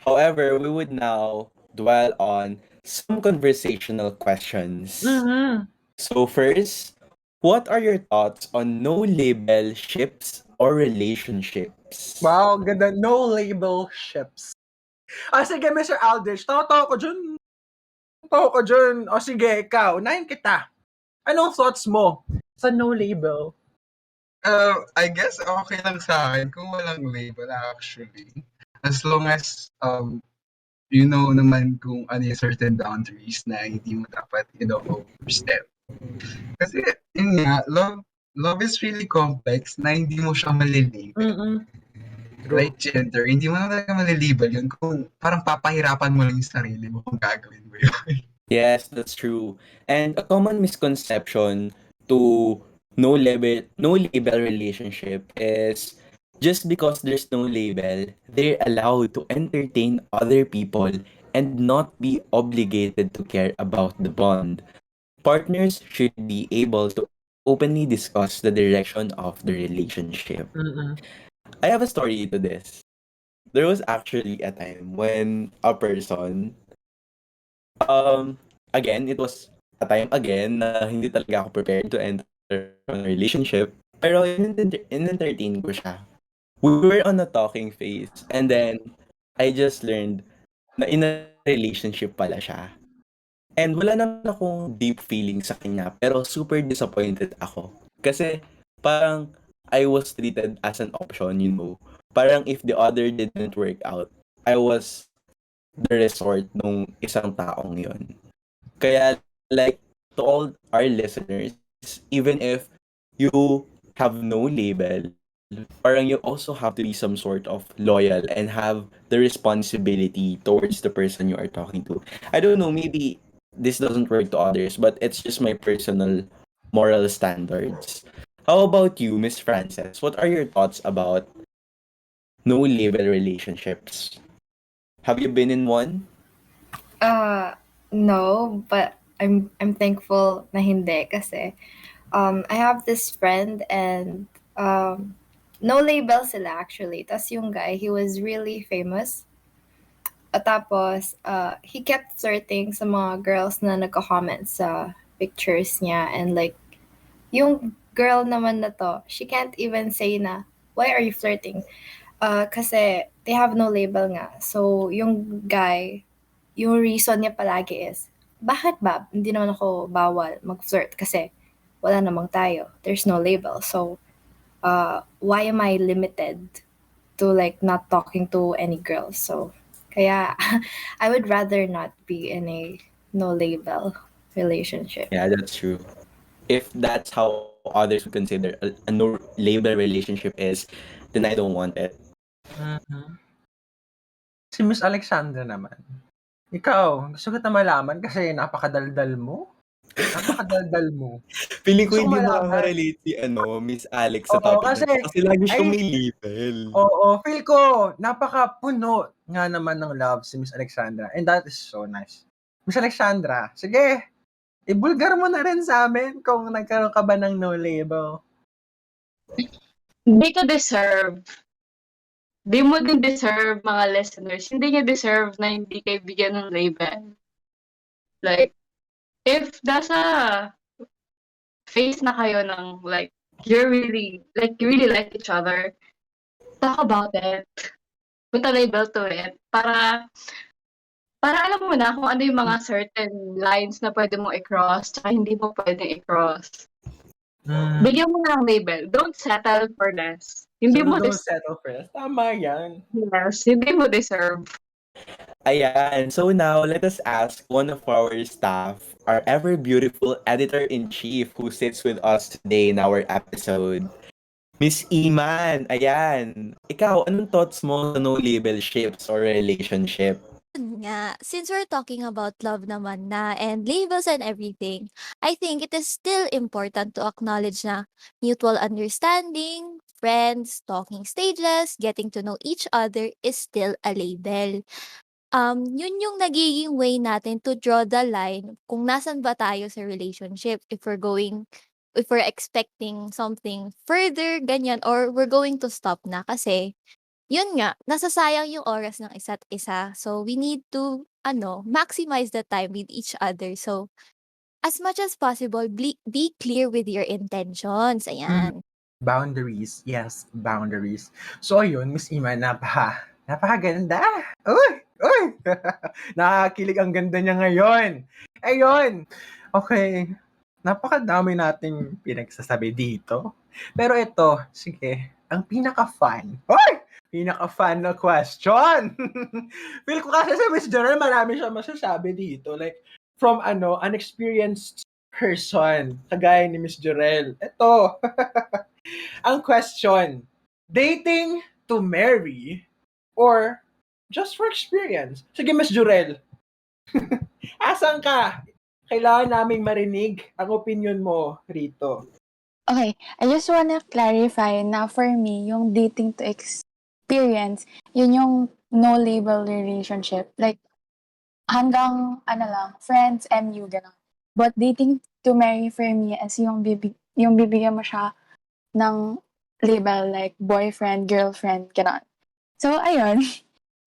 However, we would now dwell on some conversational questions. Mhm. So first, what are your thoughts on no-label ships or relationships? Wow, ganda. No label ships. Sige, Mr. Aldrich. Tawa ko dyan. Tawa ko dyan. Sige, ikaw. Unahin kita. Anong thoughts mo sa no label? I guess okay lang sa akin kung walang label actually. As long as you know naman kung ano yung certain boundaries na hindi mo dapat overstep. Kasi yun nga, love is really complex na hindi mo siya malilabel. Mm-mm. True. Like gender, hindi mo na talaga malilabel yun kung parang papahirapan mo lang yung sarili mo kung gagawin mo yun. Yes, that's true. And a common misconception to no label relationship is just because there's no label, they're allowed to entertain other people and not be obligated to care about the bond. Partners should be able to openly discuss the direction of the relationship. Mm-mm. I have a story to this. There was actually a time when a person, again, it was a time again na hindi talaga ako prepared to enter on a relationship. Pero in-entertain ko siya. We were on a talking phase and then I just learned na in a relationship pala siya. And wala naman akong deep feeling sa kanya pero super disappointed ako. Kasi parang I was treated as an option, you know. Parang if the other didn't work out, I was the resort nung isang taong yon. Kaya like to all our listeners, even if you have no label, parang you also have to be some sort of loyal and have the responsibility towards the person you are talking to. I don't know, maybe this doesn't work to others, but it's just my personal moral standards. How about you, Miss Frances? What are your thoughts about no label relationships? Have you been in one? Uh, no, but I'm thankful na hindi kasi I have this friend and no label sila actually. Tas yung guy, he was really famous. Tapos, he kept flirting sa mga girls na nagko-comment sa pictures niya and like, yung girl naman na to, she can't even say na, why are you flirting? Kasi they have no label nga. So, yung guy, yung reason niya palagi is, bakit ba? Hindi naman ako bawal mag-flirt kasi wala namang tayo. There's no label. So, why am I limited to like not talking to any girls? So, kaya I would rather not be in a no label relationship. Yeah, that's true. If that's how others would consider a no label relationship is, then I don't want it. Mhm. Si Miss Alexandra naman. Ikaw, gusto kita malaman kasi napakadaldal mo. Napakadaldal mo. Feeling ko Gusto ko hindi malaman. makaka-relate si Miss Alex sa Oo, topic na kasi, to kasi lagi siyang ay, may label. oo, feel ko, napakapuno nga naman ng love si Miss Alexandra. And that is so nice. Miss Alexandra, sige, ibulgar mo na rin sa amin kung nagkaroon ka ba ng no label. Hindi ko deserve. Di mo din deserve, mga listeners. Hindi niya deserve na hindi kayo bigyan ng label. Like, if nasa face na kayo ng like, you really like each other, talk about it. Put a label to it. Para alam mo na kung ano yung mga certain lines na pwede mong i-cross tsaka hindi mo pwedeng i-cross. Bigyan mo na ng label. Don't settle for less. Hindi So, mo don't settle for less. Tama yan. Yes, hindi mo deserve. Ayan. So now, let us ask one of our staff, our ever beautiful editor-in-chief who sits with us today in our episode. Miss Eeman, ayan. Ikaw, anong thoughts mo sa no-label ships or relationship? Yun nga, since we're talking about love naman na and labels and everything, I think it is still important to acknowledge na mutual understanding, friends, talking stages, getting to know each other is still a label. Yun yung nagiging way natin to draw the line kung nasan ba tayo sa relationship, if we're expecting something further, ganyan, or we're going to stop na kasi yun nga, nasasayang yung oras ng isa't isa. So, we need to, maximize the time with each other. So, as much as possible, be clear with your intentions. Ayan. Boundaries. Yes, boundaries. So, ayun, Miss Eeman, napakaganda. Uy! Uy! Nakakilig ang ganda niya ngayon. Ayun. Okay. Napakadami nating pinagsasabi dito. Pero ito, sige, ang pinaka-fun. Uy! Pinaka-fun na question. Feel ko kasi sa Miss Jurelle, marami siya masasabi dito. Like, from unexperienced person, kagaya ni Miss Jurelle. Ito, ang question, dating to marry or just for experience? Sige, Miss Jurelle. Asan ka? Kailangan naming marinig ang opinion mo rito. Okay, I just wanna clarify na for me, yung dating to experience, yun yung no-label relationship. Like, hanggang, friends, MU, gano'n. But dating to marry for me is yung bibigyan mo siya ng label, like boyfriend, girlfriend, gano'n. So, ayun,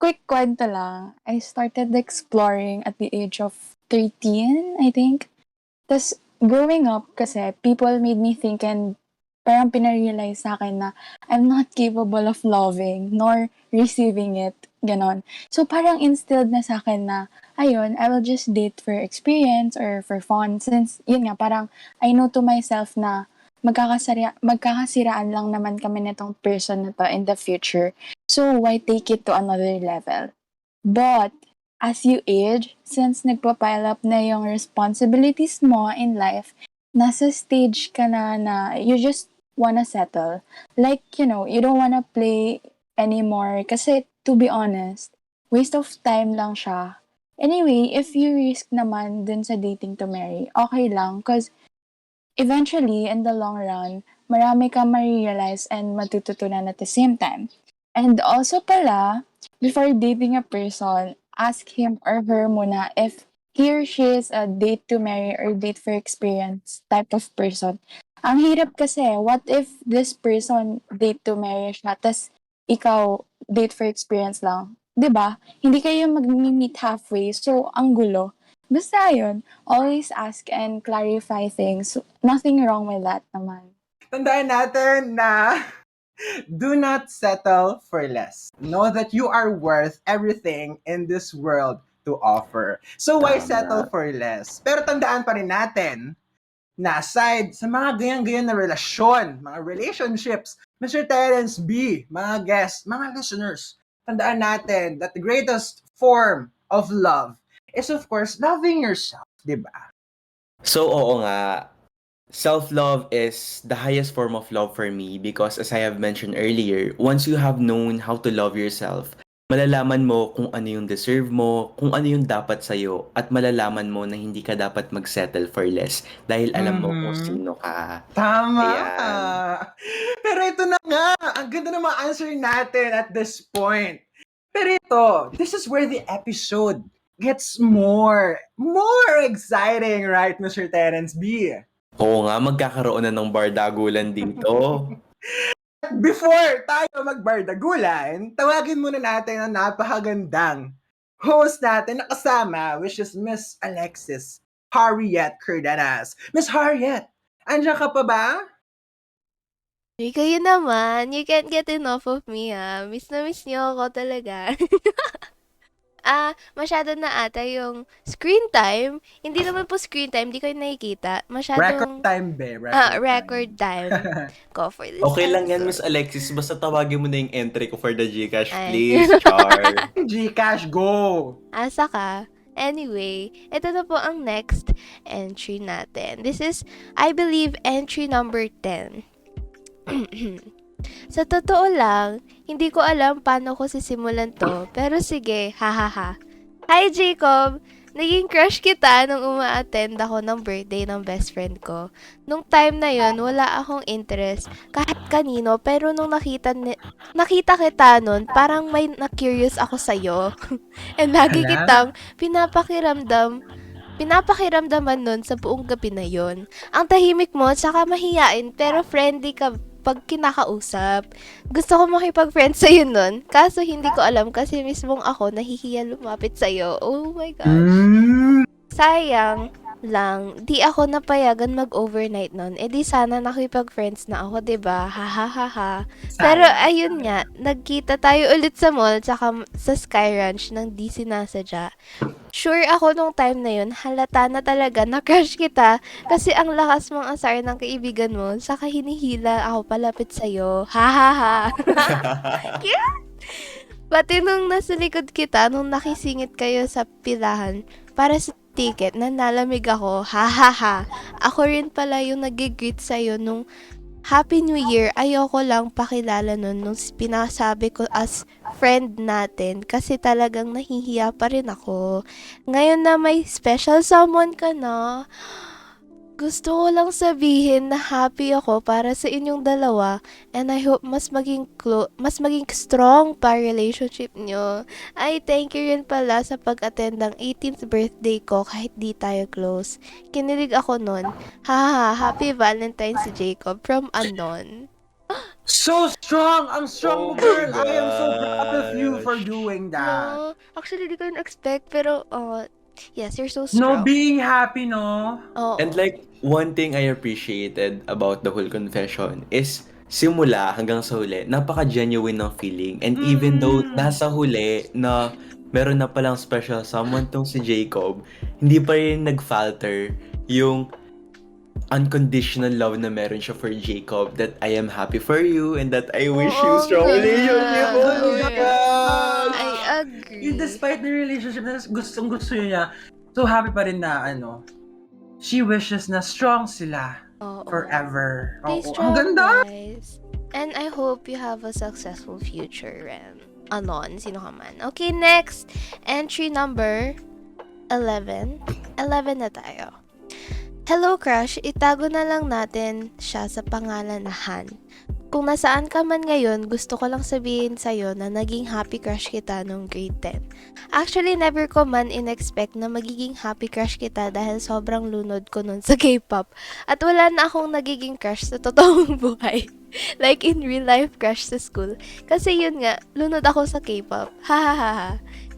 quick kwento lang. I started exploring at the age of 13, I think. Tapos, growing up kasi, people made me think and parang pinarealize sa akin na I'm not capable of loving nor receiving it. Ganon. So, parang instilled na sa akin na, ayun, I will just date for experience or for fun. Since, yun nga, parang I know to myself na magkakasiraan lang naman kami nitong person na to in the future. So, why take it to another level? But, as you age, since nagpa-pile up na yung responsibilities mo in life, nasa stage ka na you just wanna settle. Like, you don't wanna play anymore. Kasi, to be honest, waste of time lang siya. Anyway, if you risk naman dun sa dating to marry, okay lang. Cause, eventually, in the long run, marami kang ma-realize and matututunan at the same time. And also pala, before dating a person, ask him or her muna if he or she is a date to marry or date for experience type of person. Ang hirap kasi, what if this person date to marry siya, tas ikaw date for experience lang? 'Di ba? Hindi kayo mag-meet halfway, so ang gulo. Basta yun, always ask and clarify things. Nothing wrong with that naman. Tandaan natin na do not settle for less. Know that you are worth everything in this world to offer. So why Tama. settle for less? Pero tandaan pa rin natin na aside sa mga ganyan-ganyan na relasyon, mga relationships, Mr. Terence B, mga guests, mga listeners, tandaan natin that the greatest form of love is of course loving yourself, di ba? So, oo nga. Self-love is the highest form of love for me because as I have mentioned earlier, once you have known how to love yourself, malalaman mo kung ano yung deserve mo, kung ano yung dapat sa'yo, at malalaman mo na hindi ka dapat mag-settle for less dahil alam mo kung sino ka. Tama! Ayan. Pero ito na nga, ang ganda ng mga answer natin at this point. Pero ito, this is where the episode gets more exciting, right, Mr. Terence B? Oo nga, magkakaroon na ng bardagulan dito. Before tayo magbardagulan, tawagin muna natin ang napakagandang host natin na kasama, which is Miss Alexis, Harriet Cardenas. Miss Harriet, andiyan ka pa ba? Uy, kayo naman. You can't get enough of me, ah. Miss na miss niyo ako talaga. Masyado na ata yung screen time. Hindi naman po screen time, di kayo nakikita. Record Masyadong time, be. record time ko for this Okay lang yan, Miss episode. Alexis. Basta tawagin mo na yung entry ko for the Gcash, Ay. please, Char. Gcash, go! Asa ka? Anyway, ito na po ang next entry natin. This is, I believe, entry number 10. Sa totoo lang, hindi ko alam paano ko sisimulan to, pero sige, hahaha. Hi Jacob! Naging crush kita nung uma-attend ako ng birthday ng best friend ko. Nung time na yon, wala akong interest kahit kanino, pero nung nakita kita nun, parang may na-curious ako sa'yo. And lagi Hala. kitang pinapakiramdaman nun sa buong gabi na yon. Ang tahimik mo, tsaka mahiyain, pero friendly ka pag kinakausap. Gusto ko makipag-friends sa'yo nun. Kaso hindi ko alam kasi mismong ako nahihiya lumapit sa'yo. Oh my gosh. Sayang lang, di ako napayagan mag-overnight nun. Eh di sana nakipag-friends na ako, 'di ba? Ha ha ha ha. Pero ayun nga, nagkita tayo ulit sa mall tsaka sa Sky Ranch nang di sinasadya. Sure ako nung time na yun, halata na talaga na crush kita kasi ang lakas mong asar ng kaibigan mo saka hinihila ako palapit sa'yo. Ha ha ha. Cute! Pati nung nasa likod kita, nung nakisingit kayo sa pilahan para sa ticket, nalamig ako. Ha ha ha. Ako rin pala yung nag-greet sa'yo nung Happy New Year. Ayoko lang pakilala nun nung pinasabi ko as friend natin kasi talagang nahihiya pa rin ako. Ngayon na may special someone ka na, gusto ko lang sabihin na happy ako para sa inyong dalawa and I hope mas maging strong pa relationship nyo. Ay, thank you rin pala sa pag-attend ng 18th birthday ko kahit di tayo close. Kinilig ako nun. Haha, happy Valentine's si Jacob from Anon. So strong! Ang strong mo, Oh girl! my I am so proud of you for gosh. doing that. No, actually, di ko yun expect pero yes, you're so No, strong. being happy, no? Oo. And like, one thing I appreciated about the whole confession is simula hanggang sa huli, napaka-genuine ng feeling. And even though nasa huli na meron na palang special someone tong si Jacob, hindi pa rin nag-falter yung unconditional love na meron siya for Jacob, that I am happy for you and that I wish you Oo strong nga. relationship. Oh my Oo nga. God! I agree. Yung despite the relationship na gusto niya, so happy pa rin na she wishes na strong sila Oo. forever. Stay Oo, strong, ang ganda! guys. And I hope you have a successful future, Rem. Anon, sino ka man. Okay, next. Entry number 11. 11 na tayo. Hello, crush. Itago na lang natin siya sa pangalan na Han. Kung nasaan ka man ngayon, gusto ko lang sabihin sa'yo na naging happy crush kita nung grade 10. Actually, never ko man in-expect na magiging happy crush kita dahil sobrang lunod ko nun sa K-pop. At wala na akong nagiging crush sa totoong buhay. Like in real life crush sa school. Kasi yun nga, lunod ako sa K-pop. Ha ha ha ha.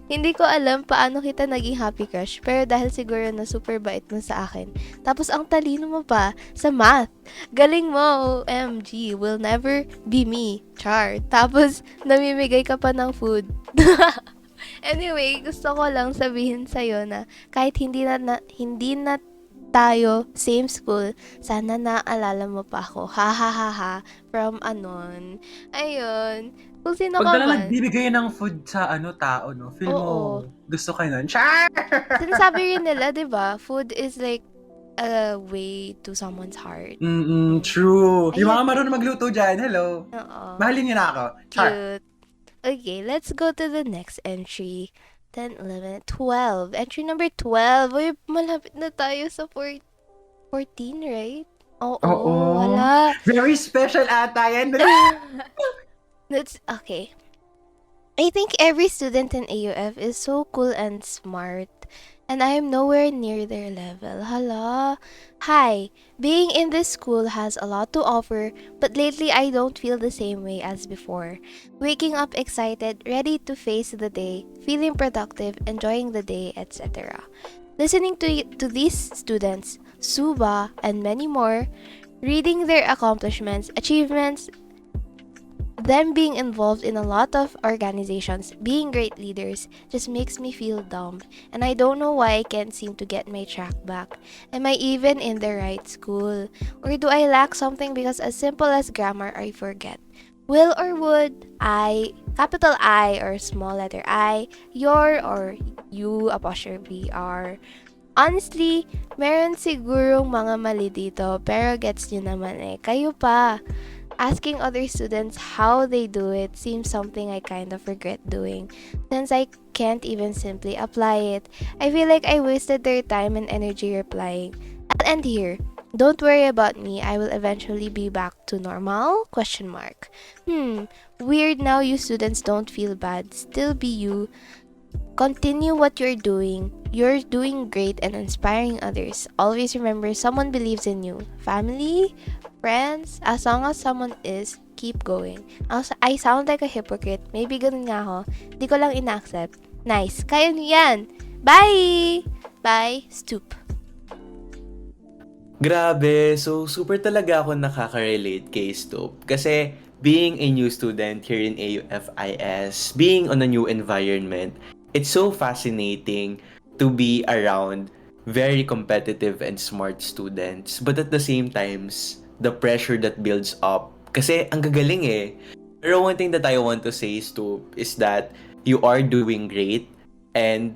Hindi ko alam paano kita naging happy crush, pero dahil siguro na super bait mo sa akin. Tapos ang talino mo pa sa math. Galing mo, OMG, will never be me. Char. Tapos namimigay ka pa ng food. Anyway, gusto ko lang sabihin sa'yo na kahit hindi na tayo same school, sana naalala mo pa ako. Ha ha ha ha. From Anon. Ayun. Kung sino ka Pag talagang man. nagbibigay ng food sa tao, no? Feel mo, Oo. gusto kayo nun. Char! Sinasabi rin nila, di ba? Food is like a way to someone's heart. True. Yung mga Ayun. marunong magluto dyan, hello. Oo. Mahalin niyo na ako. Char. Cute. Okay, let's go to the next entry. 10, 11, 12. Entry number 12. Uy, malapit na tayo sa 14, right? Oo. Wala. Very special ata yan. That's okay. I think every student in AUF is so cool and smart, and I am nowhere near their level. Hala. Hi, being in this school has a lot to offer, but lately I don't feel the same way as before. Waking up excited, ready to face the day, feeling productive, enjoying the day, etc. Listening to these students, Suba, and many more, reading their accomplishments, achievements, them being involved in a lot of organizations, being great leaders, just makes me feel dumb. And I don't know why I can't seem to get my track back. Am I even in the right school? Or do I lack something because as simple as grammar I forget? Will or would, I, capital I or small letter I, your or you, apostrophe R. Honestly, meron sigurong mga mali dito, pero gets nyo naman eh. Kayo pa. Asking other students how they do it seems something I kind of regret doing, since I can't even simply apply it. I feel like I wasted their time and energy replying. I'll end here. Don't worry about me, I will eventually be back to normal? Question mark. Weird now you students don't feel bad. Still be you. Continue what you're doing. You're doing great and inspiring others. Always remember someone believes in you. Family? Friends, as long as someone is, keep going. I sound like a hypocrite. Maybe ganun nga ako. Di ko lang ina-accept. Nice. Kaya niyo yan. Bye! Bye. Stoop. Grabe, so super talaga ako nakaka-relate kay Stoop. Kasi being a new student here in AUFIS, being on a new environment, it's so fascinating to be around very competitive and smart students. But at the same times, the pressure that builds up. Kasi ang gagaling eh. Pero one thing that I want to say, Stoop, is that you are doing great and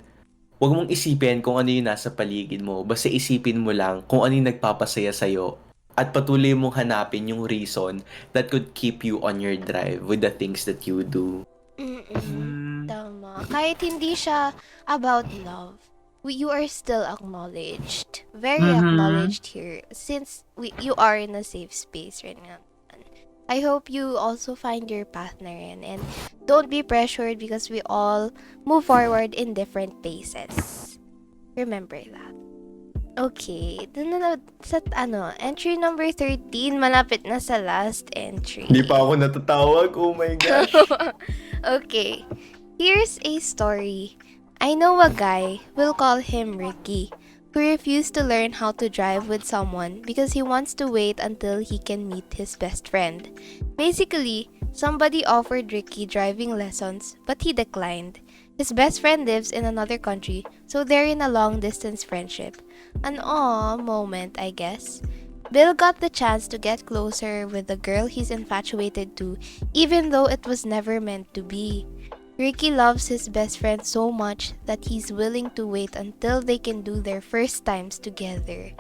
huwag mong isipin kung ano yung nasa paligid mo. Basta isipin mo lang kung ano yung nagpapasaya sa'yo at patuloy mong hanapin yung reason that could keep you on your drive with the things that you do. Tama. Kahit hindi siya about love, you are still acknowledged. Very acknowledged here since you are in a safe space right now. I hope you also find your path na rin, and don't be pressured because we all move forward in different paces. Remember that. Okay, dun na sa entry number 13, malapit na sa last entry. Hindi pa ako natatawag, oh my gosh. Okay, here's a story. I know a guy, we'll call him Ricky, who refused to learn how to drive with someone because he wants to wait until he can meet his best friend. Basically, somebody offered Ricky driving lessons, but he declined. His best friend lives in another country, so they're in a long-distance friendship. An aw moment, I guess. Bill got the chance to get closer with the girl he's infatuated to, even though it was never meant to be. Ricky loves his best friend so much that he's willing to wait until they can do their first times together.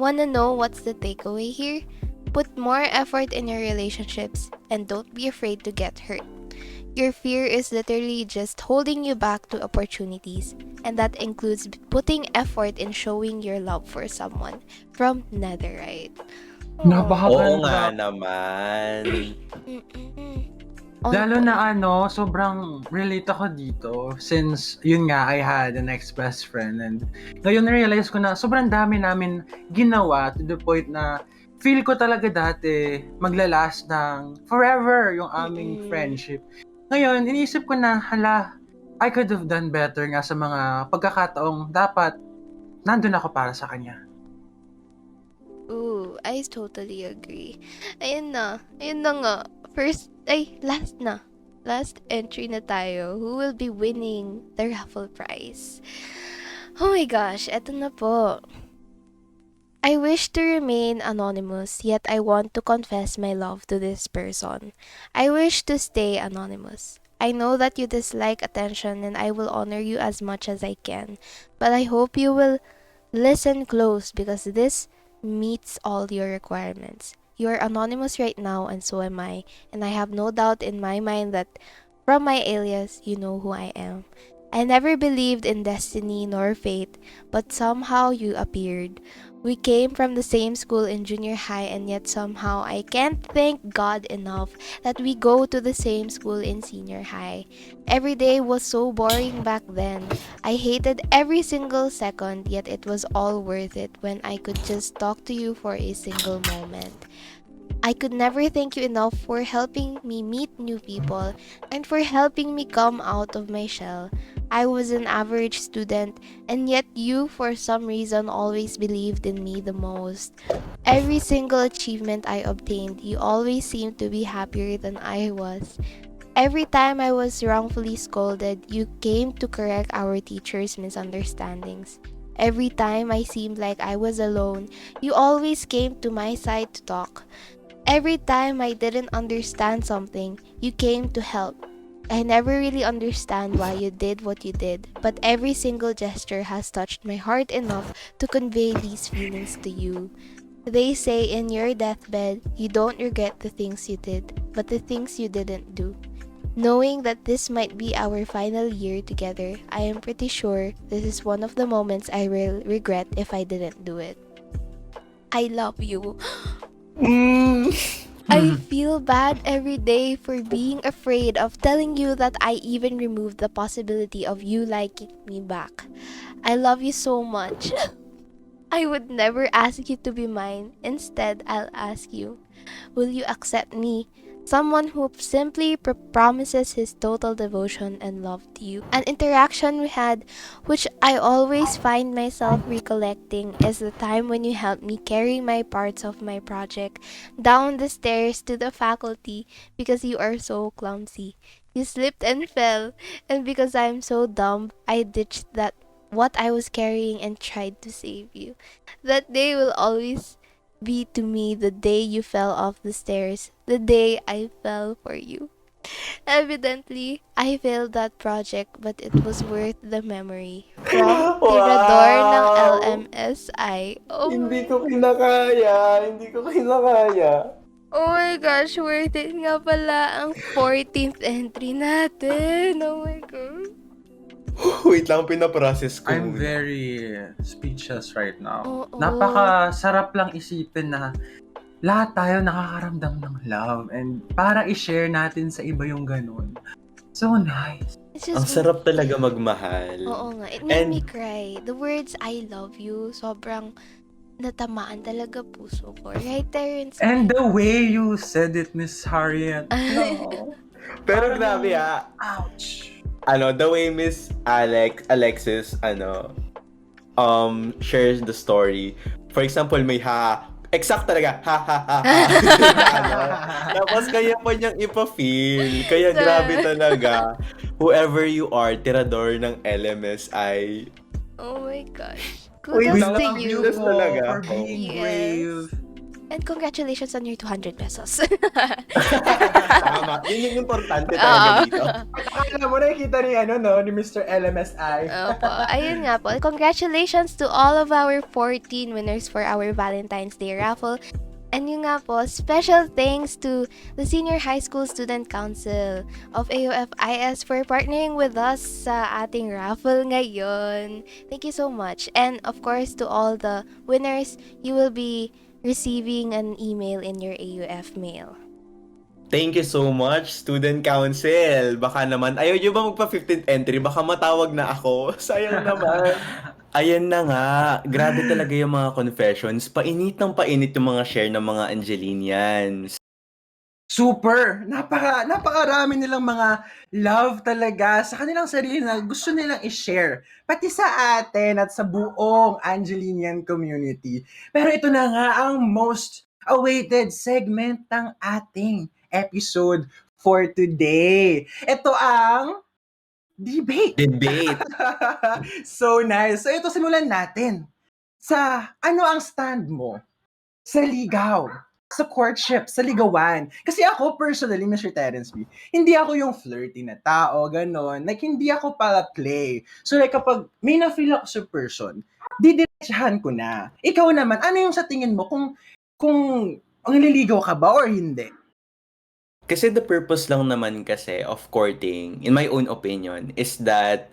Wanna know what's the takeaway here? Put more effort in your relationships and don't be afraid to get hurt. Your fear is literally just holding you back to opportunities, and that includes putting effort in showing your love for someone. From Netherite. Oo nga naman. Lalo na sobrang relate ako dito since yun nga, I had an ex-best friend and ngayon na-realize ko na sobrang dami namin ginawa to the point na feel ko talaga dati maglalast ng forever yung aming friendship. Ngayon, iniisip ko na, I could have done better nga sa mga pagkakataong dapat nandun ako para sa kanya. Ooh, I totally agree. Ayun na nga. Last entry na tayo. Who will be winning the raffle prize? Oh my gosh, eto na po. I wish to remain anonymous, yet I want to confess my love to this person. I wish to stay anonymous. I know that you dislike attention and I will honor you as much as I can. But I hope you will listen close because this meets all your requirements. You are anonymous right now and so am I, and I have no doubt in my mind that from my alias, you know who I am. I never believed in destiny nor fate, but somehow you appeared. We came from the same school in junior high and yet somehow I can't thank God enough that we go to the same school in senior high. Every day was so boring back then. I hated every single second, yet it was all worth it when I could just talk to you for a single moment. I could never thank you enough for helping me meet new people and for helping me come out of my shell. I was an average student, and yet you, for some reason, always believed in me the most. Every single achievement I obtained, you always seemed to be happier than I was. Every time I was wrongfully scolded, you came to correct our teachers' misunderstandings. Every time I seemed like I was alone, you always came to my side to talk. Every time I didn't understand something, you came to help. I never really understand why you did what you did, but every single gesture has touched my heart enough to convey these feelings to you. They say in your deathbed, you don't regret the things you did, but the things you didn't do. Knowing that this might be our final year together, I am pretty sure this is one of the moments I will regret if I didn't do it. I love you. I feel bad every day for being afraid of telling you that I even removed the possibility of you liking me back. I love you so much. I would never ask you to be mine. Instead, I'll ask you, will you accept me? Someone who simply promises his total devotion and love to you. An interaction we had, which I always find myself recollecting, is the time when you helped me carry my parts of my project down the stairs to the faculty because you are so clumsy. You slipped and fell, and because I am so dumb, I ditched that what I was carrying and tried to save you. That day will always be to me the day you fell off the stairs, the day I fell for you. Evidently, I failed that project but it was worth the memory. From Tirador ng Wow! LMSI. Oh Hindi my ko kinakaya. Hindi ko kinakaya. Oh my gosh, worth it nga pala ang 14th entry natin. Oh my god. Wait lang, pinaprocess ko I'm muna. very speechless right now. Oo. Napakasarap lang isipin na lahat tayo nakakaramdam ng love and para i-share natin sa iba yung ganun. So nice. It's Ang just sarap talaga magmahal. Oo nga, it made me And cry. The words I love you, sobrang natamaan talaga puso ko. Right, Terence? And the way you said it, Miss Harriet. No. pero Parang- grabe Ouch. the way Miss Alexis, shares the story. For example, may exact talaga, ha. Tapos kaya pa niyang ipa-feel. Kaya grabe talaga. Whoever you are, tirador ng LMSI. Oh my gosh. Wait, Kudos lang, to ang you. cute talaga. For being Yes. brave. And congratulations on your 200 pesos. Tama. Yun yung importante talaga dito. Akala mo nakikita ni Mr. LMSI. Opo. Ayun nga po. Congratulations to all of our 14 winners for our Valentine's Day raffle. And yun nga po, special thanks to the Senior High School Student Council of AUFIS for partnering with us sa ating raffle ngayon. Thank you so much. And of course, to all the winners, you will be receiving an email in your AUF mail. Thank you so much, Student Council. Baka naman, ayaw nyo ba magpa-15th entry? Baka matawag na ako. Sayang naman. Ayan na nga. Grabe talaga yung mga confessions. Painit ng painit yung mga share ng mga Angelinians. Super! Napakarami nilang mga love talaga sa kanilang sarili na gusto nilang i-share. Pati sa atin at sa buong Angelinian community. Pero ito na nga ang most awaited segment ng ating episode for today. Ito ang debate. So nice. So ito, simulan natin. Sa ano ang stand mo sa ligaw, sa courtship, sa ligawan? Kasi ako personally, Mr. Terence B, hindi ako yung flirty na tao, ganon. Like, hindi ako para play. So like, kapag may na-feel ako sa person, didiretsahan ko na. Ikaw naman, ano yung sa tingin mo kung ang nililigaw ka ba or hindi? Kasi the purpose lang naman kasi of courting, in my own opinion, is that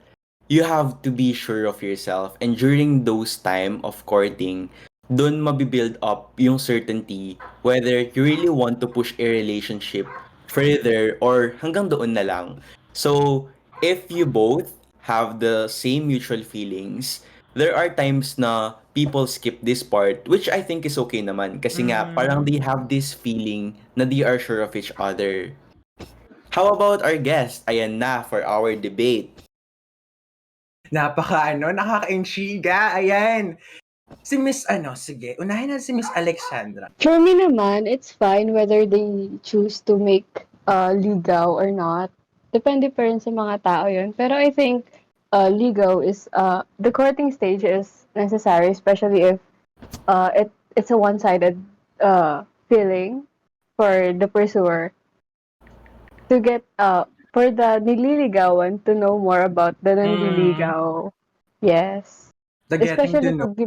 you have to be sure of yourself. And during those time of courting, dun mabibuild up yung certainty whether you really want to push a relationship further or hanggang doon na lang. So, if you both have the same mutual feelings, there are times na people skip this part, which I think is okay naman. Kasi nga, parang they have this feeling na they are sure of each other. How about our guest? Ayan na for our debate. Nakaka-intriga. Ayan. Si Miss, sige, unahin na si Miss Alexandra. For me naman, it's fine whether they choose to make ligaw or not. Depende pa rin sa mga tao yun. Pero I think ligaw is, the courting stage is necessary, especially if it's a one-sided feeling for the pursuer. To get, for the nililigawan to know more about the nanliligaw. Yes. The getting Especially to know. pag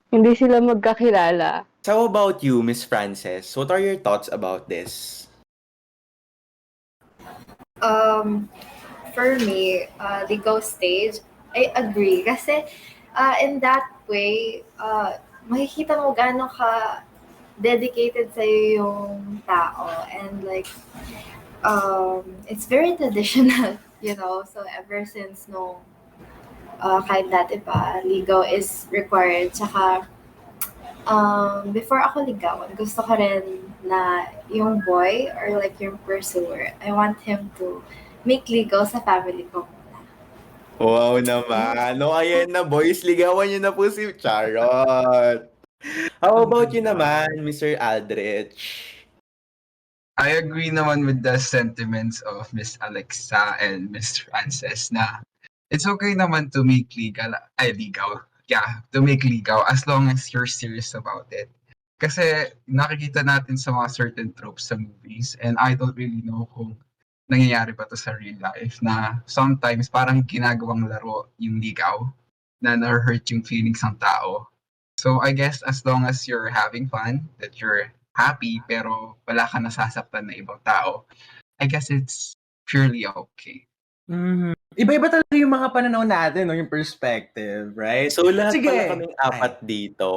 hindi sila magkakilala. So how about you, Miss Frances? What are your thoughts about this? For me, the go stage, I agree. Kasi in that way, makikita mo gaano ka dedicated sa'yo yung tao. And like, it's very traditional, you know. So ever since no Kahit dati pa, ligaw is required. Tsaka, before ako ligawan, gusto ko rin na yung boy or like yung pursuer, I want him to make ligaw sa family ko. Wow naman. No, ayan na boys, ligawan niyo na po si Charot. How Ang about you ganda. naman, Mr. Aldrich? I agree naman with the sentiments of Miss Alexa and Miss Frances na it's okay naman to make ligaw. Yeah, to make ligaw as long as you're serious about it. Kasi nakikita natin sa mga certain tropes sa movies and I don't really know kung nangyayari ba to sa real life na sometimes parang ginagawang laro yung ligaw na na-hurt yung feelings ng tao. So I guess as long as you're having fun, that you're happy pero wala ka nasasaktan na ibang tao, I guess it's purely okay. Mhm. Iba-iba talaga yung mga pananaw natin, no, yung perspective, right? So lahat pala Sige. kaming apat dito,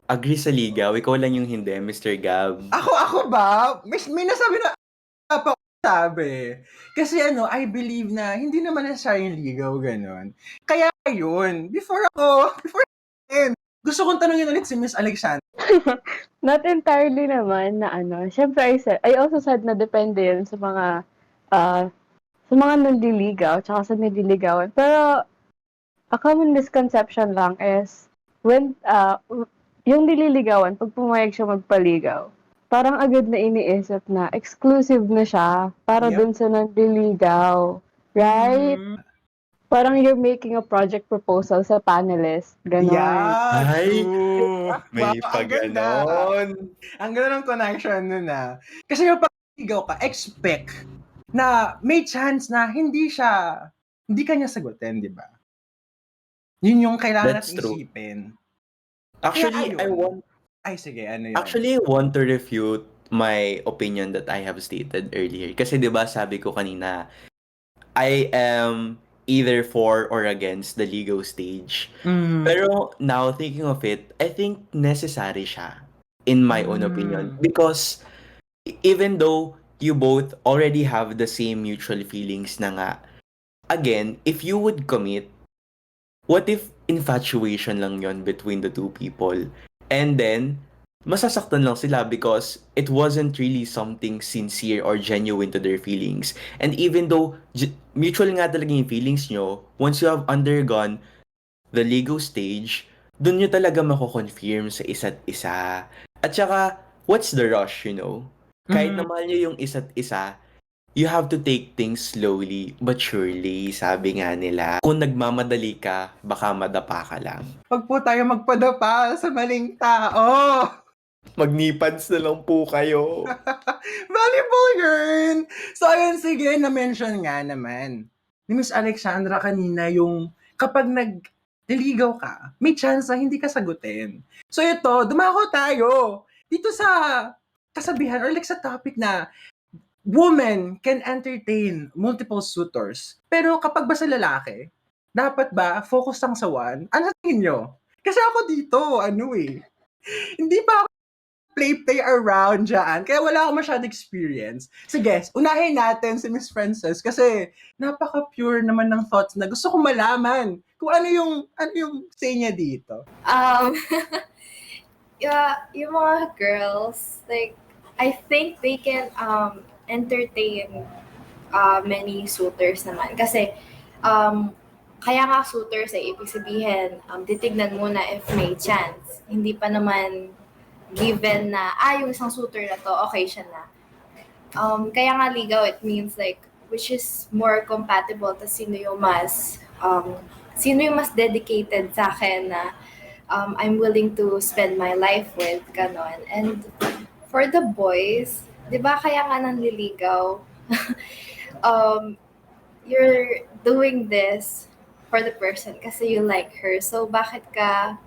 agree sa ligaw, ikaw lang yung hindi, Mr. Gab. Ako ba? May nasabi na pa sabi. Kasi I believe na hindi naman necessarily ligaw ganun. Kaya yun, before din, gusto kong tanungin ulit si Miss Alexandra. Not entirely naman na syempre I also said na depende yun sa mga nanliligaw tsaka sa nililigawan. Pero a common misconception lang is when yung nililigawan, pag pumayag siya magpaligaw, parang agad na iniisip na exclusive na siya para Yep. dun sa nanliligaw. Right? Mhm. Parang you're making a project proposal sa panelist. Ganon. Yeah, Ay, true. may Wow, pa ang ganda. ganon. Ang ganda ng connection nun Kasi yung pag-ligaw ka, expect na may chance na hindi ka niya sagutin, di ba? Yun yung kailangan That's natin true. isipin. Actually, Kaya I ayun. want Ay, sige, ano yun? Actually, I want to refute my opinion that I have stated earlier. Kasi 'di ba sabi ko kanina, I am either for or against the legal stage. Mhm. Pero now thinking of it, I think necessary siya in my own opinion Mm. because even though you both already have the same mutual feelings na nga, again, if you would commit, what if infatuation lang yon between the two people? And then, masasaktan lang sila because it wasn't really something sincere or genuine to their feelings. And even though mutual nga talaga yung feelings nyo, once you have undergone the legal stage, dun nyo talaga mako-confirm sa isa't isa. At saka, what's the rush, you know? Kahit na Mhm. mahal nyo yung isa't isa, you have to take things slowly but surely, sabi nga nila. Kung nagmamadali ka, baka madapa ka lang. Wag po tayo magpadapa sa maling tao. Magnipads na lang po kayo. Valuable yun! So, ayun, sige, na-mention nga naman ni Miss Alexandra kanina yung kapag nag-diligaw ka, may chance na hindi ka sagutin. So, ito, dumako tayo dito sa kasabihan or like sa topic na women can entertain multiple suitors. Pero kapag ba sa lalaki, dapat ba focus lang sa one? Ano sa tingin nyo? Kasi ako dito, hindi pa play around dyan. Kaya wala akong masyadong experience. Sige, unahin natin si Miss Francess kasi napaka-pure naman ng thoughts na gusto ko malaman kung ano yung say niya dito. Yeah, yung mga girls, like, I think they can entertain many suitors naman. Kasi, kaya nga suitors ay ibig sabihin, titignan muna if may chance. Hindi pa naman given na, yung isang suitor na to, okay siya na. Kaya nga ligaw, it means like, which is more compatible to sino yung mas dedicated sa akin na I'm willing to spend my life with, ganon. And for the boys, di ba kaya nga nanliligaw, you're doing this for the person kasi you like her. So, bakit ka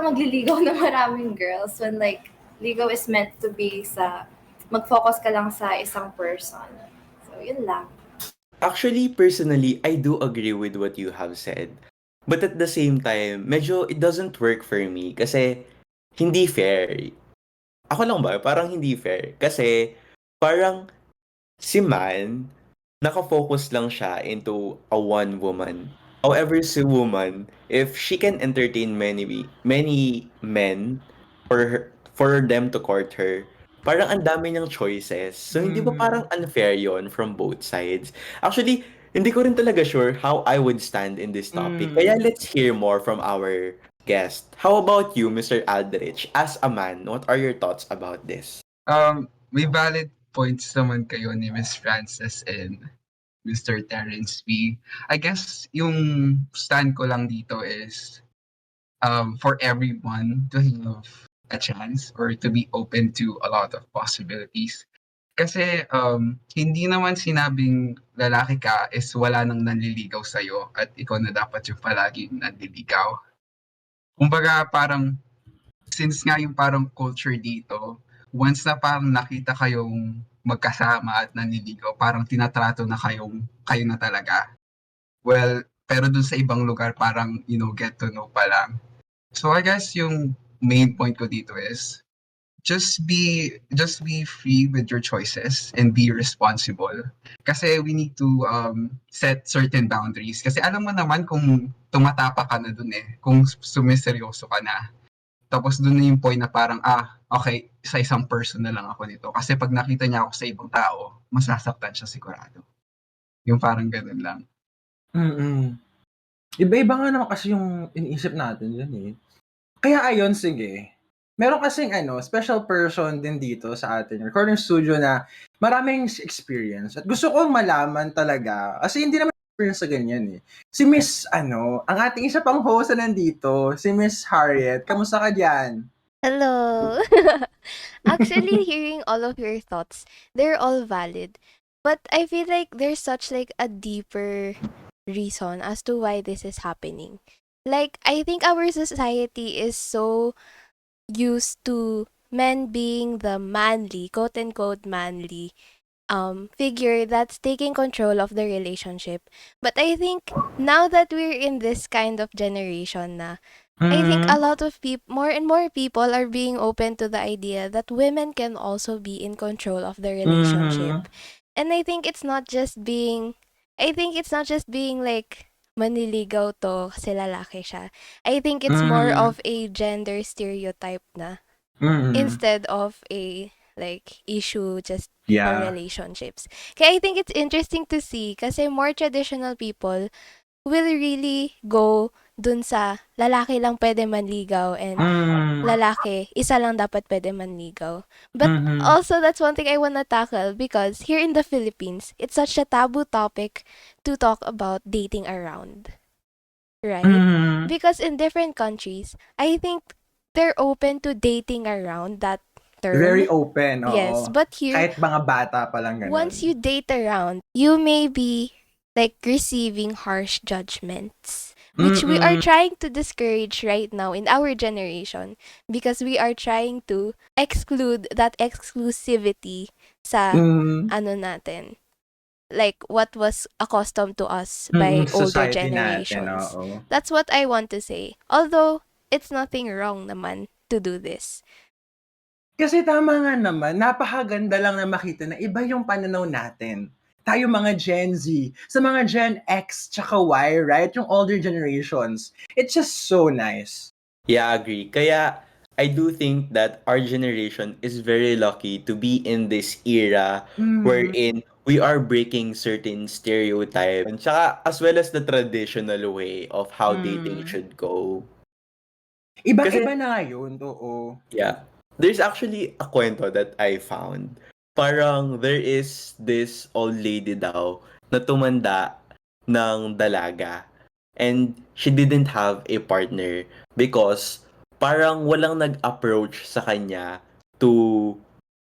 magliligaw ng maraming girls when like, ligaw is meant to be mag-focus ka lang sa isang person. So, yun lang. Actually, personally, I do agree with what you have said. But at the same time, medyo it doesn't work for me kasi hindi fair. Ako lang ba? Parang hindi fair. Kasi parang si man naka-focus lang siya into a one woman. However, si woman, if she can entertain many men for them to court her, parang ang dami niyang choices. So, hindi ba parang unfair yon from both sides? Actually, hindi ko rin talaga sure how I would stand in this topic. Kaya let's hear more from our guest. How about you, Mr. Aldrich? As a man, what are your thoughts about this? May valid points naman kayo ni Miss Frances and Mr. Terence B. I guess yung stand ko lang dito is for everyone to have a chance or to be open to a lot of possibilities. Kasi hindi naman sinabing lalaki ka is wala nang nanliligaw sa'yo at ikaw na dapat yung palaging nanliligaw. Kumbaga parang since nga yung parang culture dito, once na parang nakita kayong magkasama at nanliligaw, parang tinatrato na kayo na talaga. Well, pero dun sa ibang lugar parang, get to know pa lang. So I guess yung main point ko dito is just be free with your choices and be responsible. Kasi we need to set certain boundaries. Kasi alam mo naman kung tumatapa ka na dun kung sumiseryoso ka na. Tapos dun na yung point na parang, okay, sa isang person na lang ako nito. Kasi pag nakita niya ako sa ibang tao, masasaktan siya sigurado. Yung parang ganun lang. Iba-iba nga naman kasi yung iniisip natin dyan Kaya ayun, sige. Meron kasing special person din dito sa ating recording studio na maraming experience. At gusto kong malaman talaga, kasi hindi naman experience sa ganyan Si Miss, ang ating isa pang host na nandito, si Miss Harriet. Kamusta ka dyan? Hello. Actually, hearing all of your thoughts, they're all valid. But I feel like there's such like a deeper reason as to why this is happening. Like, I think our society is so used to men being the manly, quote unquote manly figure that's taking control of the relationship. But I think now that we're in this kind of generation na, I think a lot of more and more people are being open to the idea that women can also be in control of the relationship. And I think it's not just being like manliligaw to kasi lalaki siya. I think it's more of a gender stereotype na instead of a like issue just for relationships. Kaya I think it's interesting to see kasi more traditional people will really go dun sa lalaki lang pwede manligaw and lalaki, isa lang dapat pwede manligaw. But also, that's one thing I wanna tackle because here in the Philippines, it's such a taboo topic to talk about dating around. Right? Because in different countries, I think they're open to dating around that term. Very open, oo. Yes, but here, kahit mga bata pa lang ganun. once you date around, you may be like receiving harsh judgments, which we are trying to discourage right now in our generation because we are trying to exclude that exclusivity sa ano natin. Like what was accustomed to us by older generations. Natin, That's what I want to say. Although, it's nothing wrong naman to do this. Kasi tama nga naman, napakaganda lang na makita na iba yung pananaw natin. Tayo mga Gen Z, sa mga Gen X tsaka Y, right? Yung older generations. It's just so nice. Yeah, I agree. Kaya I do think that our generation is very lucky to be in this era wherein we are breaking certain stereotypes and tsaka as well as the traditional way of how dating should go. Iba-iba na ngayon, oo. Yeah. There's actually a kwento that I found. Parang there is this old lady daw na tumanda ng dalaga and she didn't have a partner because parang walang nag-approach sa kanya to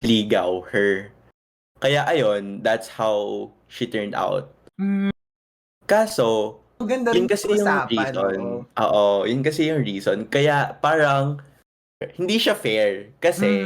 ligaw her. Kaya ayun, that's how she turned out. Kaso, Ganda yun rin kasi yung usapan, reason. oo. Oo, yun kasi yung reason. Kaya parang hindi siya fair kasi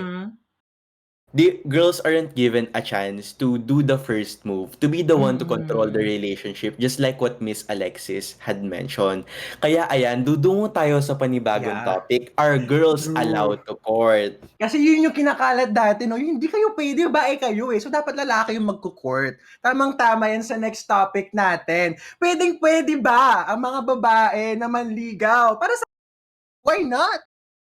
the girls aren't given a chance to do the first move, to be the one to control the relationship, just like what Miss Alexis had mentioned. Kaya ayan, dudungo tayo sa panibagong Yeah. topic. Are girls True. allowed to court? Kasi yun yung kinakalat dati, no? Yung hindi kayo pwede, babae kayo eh. So, dapat lalaki yung magko-court. Tamang-tama yan sa next topic natin. Pwedeng-pwede ba ang mga babae na manligaw? Para sa why not?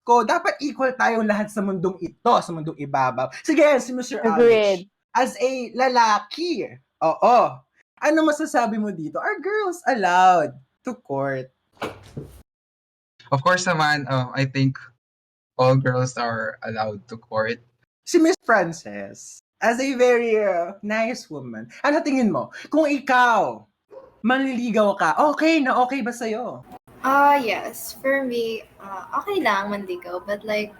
Dapat equal tayong lahat sa mundong ito, sa mundong ibabaw. Sige, si Mr. Aldrich. Agreed. As a lalaki, oo. Ano masasabi mo dito? Are girls allowed to court? Of course naman, I think all girls are allowed to court. Si Miss Francess, as a very nice woman, ano tingin mo? Kung ikaw, manliligaw ka, okay na okay ba sa'yo? Yes. For me, okay lang manligaw, but like,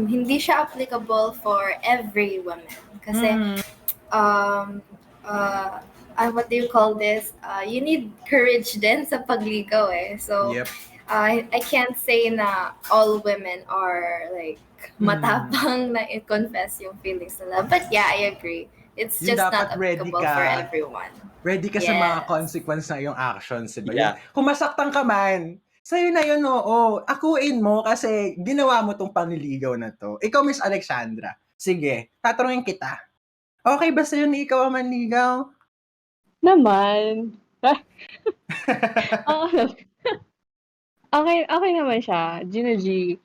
hindi siya applicable for every woman. Kasi, what do you call this? You need courage din sa pagligaw eh. So, Yep. I can't say na all women are like matapang na i-confess yung feelings nila. But yeah, I agree. It's Yung just not dapat ready applicable ka. for everyone. Ready ka sa mga Yes. consequence na iyong actions, diba? Yeah. Kung masaktan ka man, sa'yo na yun, oo. Akuin mo kasi ginawa mo tong panliligaw na to. Ikaw, Miss Alexandra. Sige, tatanungin kita. Okay ba sa'yo na ikaw ang manligaw? Naman. Okay naman siya. Gina G.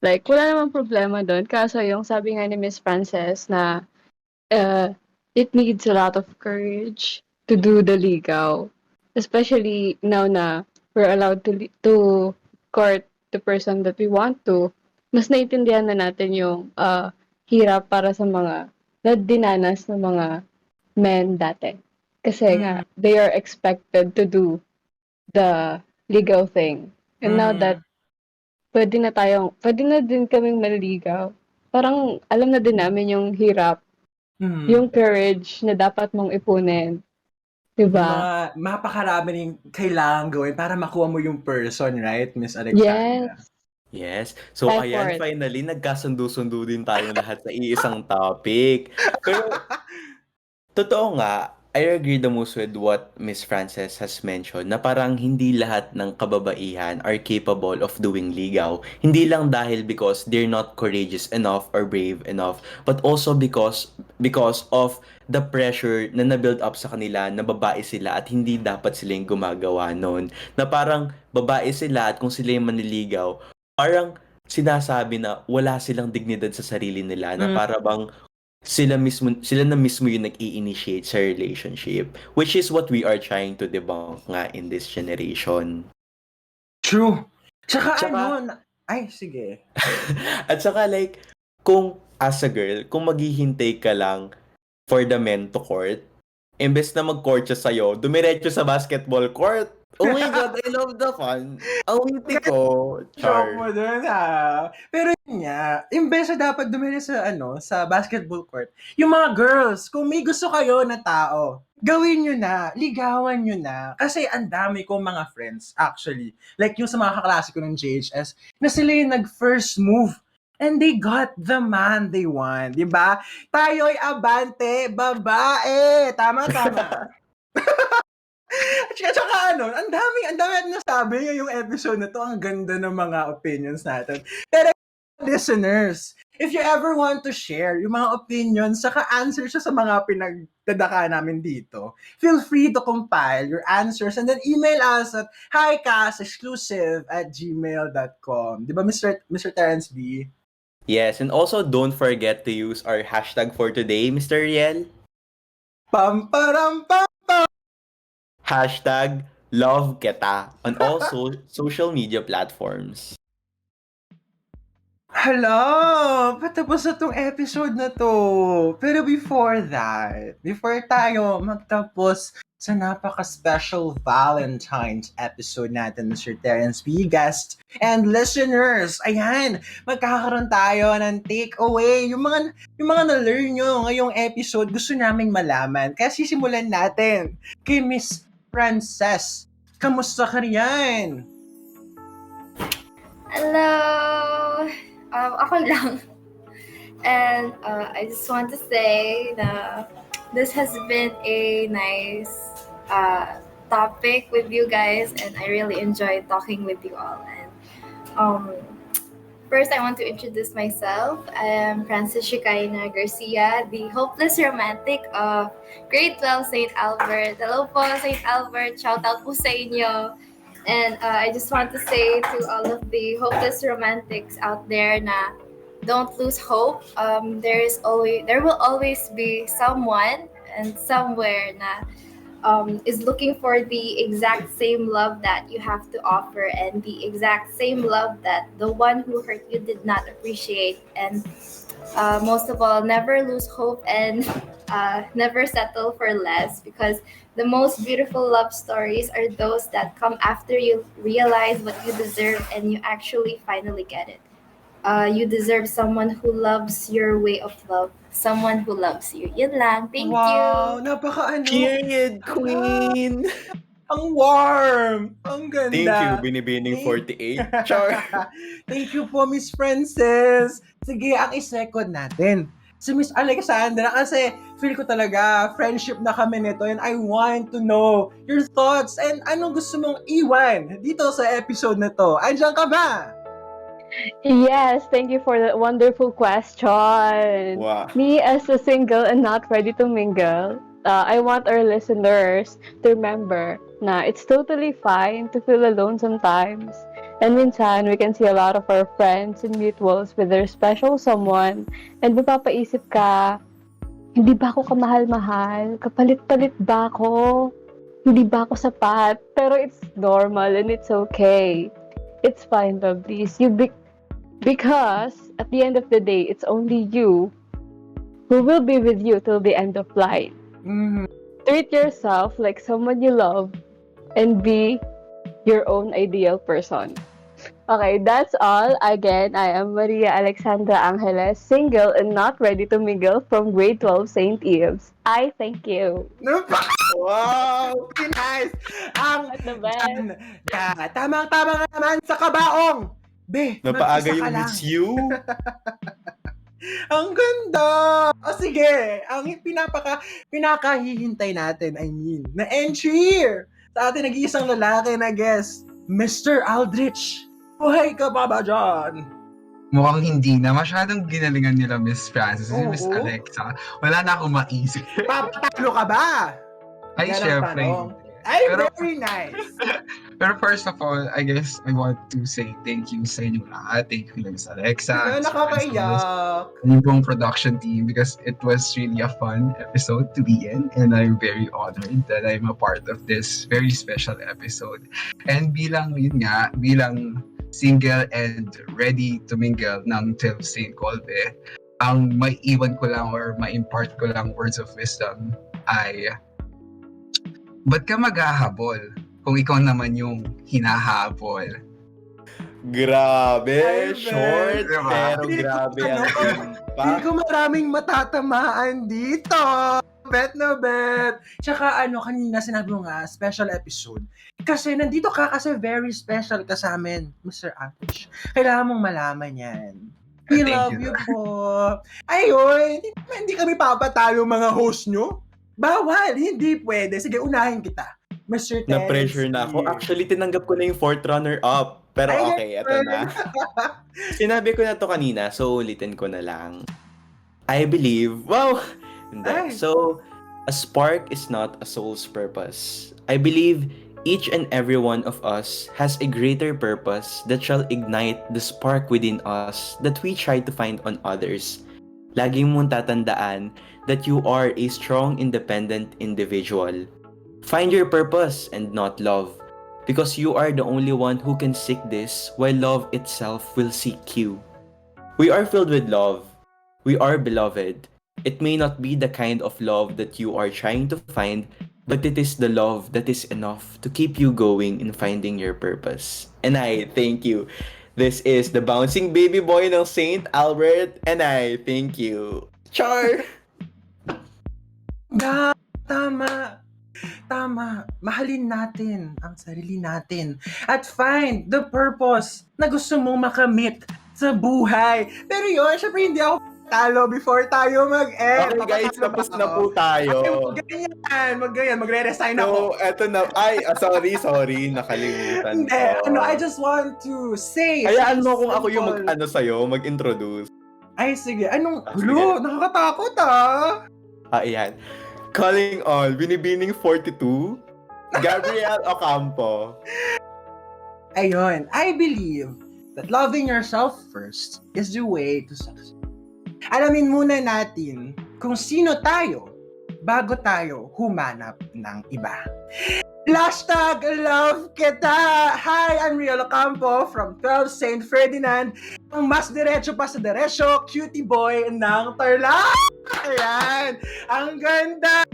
Like, wala namang problema doon. Kaso yung sabi nga ni Miss Frances na it needs a lot of courage to do the ligaw. Especially now na we're allowed to court the person that we want to. Mas naiintindihan na natin yung hirap para sa mga dinanas ng mga men dati. Kasi nga, they are expected to do the legal thing. And now that pwede na din kaming manligaw, parang alam na din namin yung hirap, yung courage na dapat mong ipunin. Diba? Mga mapakarami rin kailangan gawin para makuha mo yung person, right, Miss Alexandra? Yes. So, Time for ayan, it. finally, nagkasundo-sundo din tayong lahat sa iisang topic. Pero, totoo nga, I agree the most with what Miss Frances has mentioned na parang hindi lahat ng kababaihan are capable of doing ligaw. Hindi lang dahil because they're not courageous enough or brave enough, but also because of the pressure na na-build up sa kanila na babae sila at hindi dapat sila yung gumagawa nun. Na parang babae sila at kung sila yung manliligaw, parang sinasabi na wala silang dignidad sa sarili nila na para bang sila na mismo yung nag-i-initiate sa relationship, which is what we are trying to debunk nga in this generation. True. Tsaka ay, sige. At saka like, kung as a girl, kung maghihintay ka lang for the men to court, imbes na mag-court siya sa'yo, dumiretso sa basketball court. Oh my God, I love the fun. Ang witty ko. Joke mo Char. dun, ha? Pero yun nga, imbes na dapat dumili sa basketball court, yung mga girls, kung may gusto kayo na tao, gawin nyo na, ligawan nyo na. Kasi ang dami kong mga friends, actually, like yung sa mga kaklase ko ng JHS, na sila yung nag-first move. And they got the man they want, di ba? Tayo'y abante, babae. Tama. At saka ang dami nasabi ngayong episode na to. Ang ganda ng mga opinions natin. Pero listeners, if you ever want to share yung mga opinions, saka answer siya sa mga pinagdadaka namin dito, feel free to compile your answers and then email us at highcastexclusive@gmail.com. Di ba, Mr. Terence B? Yes, and also don't forget to use our hashtag for today, Mr. Riel. Pamparam pam! Hashtag love kita on all social media platforms. Hello! Patapos na tong episode na to. Pero before tayo magtapos sa napaka-special Valentine's episode natin, Mr. Terence B. Guest and listeners, ayan, magkakaroon tayo ng takeaway. Yung mga na-learn nyo ngayong episode, gusto naming malaman. Kaya sisimulan natin kay Miss Francess. Kamusta ka riyan? Hello! Okay lang. And I just want to say that this has been a nice topic with you guys, and I really enjoyed talking with you all. And um, first, I want to introduce myself. I am Francess Shekinah Garcia, the hopeless romantic of Grade 12 St. Albert. Hello po, St. Albert. Shout out po sa inyo. And I just want to say to all of the hopeless romantics out there na don't lose hope. There will always be someone and somewhere na is looking for the exact same love that you have to offer, and the exact same love that the one who hurt you did not appreciate. And most of all, never lose hope and never settle for less, because the most beautiful love stories are those that come after you realize what you deserve and you actually finally get it. You deserve someone who loves your way of love. Someone who loves you. Yun lang. Thank Wow, you. napaka-ano. Period, queen! Ang warm! Ang Thank you, ganda! Binibining 48. Char! Thank you po, Miss Francess. Sige, ang i-second natin. Si Miss Alexandra, kasi feel ko talaga friendship na kami nito, and I want to know your thoughts and anong gusto mong iwan dito sa episode na to. Andiyan ka ba? Yes, thank you for that wonderful question. Wow. Me, as a single and not ready to mingle, I want our listeners to remember na it's totally fine to feel alone sometimes. And minsan, we can see a lot of our friends and mutuals with their special someone, and mapapaisip ka, hindi ba ako kamahal-mahal? Kapalit-palit ba ako? Hindi ba ako sapat? Pero it's normal and it's okay. It's fine, lovelies. Because at the end of the day, it's only you who will be with you till the end of life. Mhm. Treat yourself like someone you love and be your own ideal person. Okay, that's all. Again, I am Maria Alexandra Angeles, single and not ready to mingle from grade 12 St. Eves. I thank you. Wow! Nice! Ang At the best. tamang-tama nga naman sa kabaong! Be, Napaaga mag-isa yung ka lang. miss you. Ang ganda! O sige, ang pinakahihintay natin, na entry sa ating nag-iisang lalaki na guest, Mr. Aldrich. Buhay ka pa ba dyan? Mukhang hindi na. Masyadong ginalingan nila Miss Frances and Miss Oo. Alexa. Wala na akong maisip. Papatalo ka ba? Ay, Yan ang syempre. tanong. hindi. Ay, Pero- very nice. Pero first of all, I guess I want to say thank you sa inyo lahat. Thank you Miss Alexa. Ano, Miss Frances, nakakaiyak. yung buong production team, because it was really a fun episode to be in, and I'm very honored that I'm a part of this very special episode. And bilang single and ready to mingle ng Till St. Colbe, ang may iwan ko lang or ma-impart ko lang words of wisdom ay, ba't ka maghahabol kung ikaw naman yung hinahabol? Grabe, Ay, short, diba? pero Hindi ko grabe ano, ang Hindi impact. ko maraming matatamaan dito. Bet na bet. Tsaka kanina sinabi mo nga, special episode. Kasi nandito ka kasi very special ka sa amin, Mr. Aldrich. Kailangan mong malaman yan. We Thank love you. you po. Ayun, hindi kami papatalo mga host nyo. Bawal, hindi pwede. Sige, unahin kita. Mr. Terence. Na-pressure na ako. here. Actually, tinanggap ko na yung fourth runner-up. Pero Ay, okay, eto na. Sinabi ko na to kanina, so ulitin ko na lang. I believe, wow! Hindi. Ay. So, a spark is not a soul's purpose. I believe each and every one of us has a greater purpose that shall ignite the spark within us that we try to find on others. Lagi mong tatandaan that you are a strong, independent individual. Find your purpose and not love, because you are the only one who can seek this, while love itself will seek you. We are filled with love. We are beloved. It may not be the kind of love that you are trying to find, but it is the love that is enough to keep you going in finding your purpose. And I thank you. This is the bouncing baby boy ng St. Albert, and I thank you. Char! Tama. Tama. Mahalin natin ang sarili natin at find the purpose na gusto mong makamit sa buhay. Pero yun, syempre hindi ako talo before tayo mag-end. Okay guys, Papatalo ba tapos na ako? po tayo. Ay, mag-ganyan. Magre-resign ako. So, eto na. Sorry. Nakalimutan Hindi, ko. I just want to say. Hayaan mo kung ako simple. yung mag-introduce. Ay, sige. Anong, Ah, sige. nakakatakot ah. Ayan. Calling all, Binibining 42, Gabriel Ocampo. Ayun, I believe that loving yourself first is the way to success. Alamin muna natin kung sino tayo bago tayo humanap ng iba. Hashtag love kita! Hi, I'm Riel Ocampo from 12 St. Ferdinand. Ang mas diretso pa sa diretso, cutie boy ng Tarlac! Ayan! Ang ganda!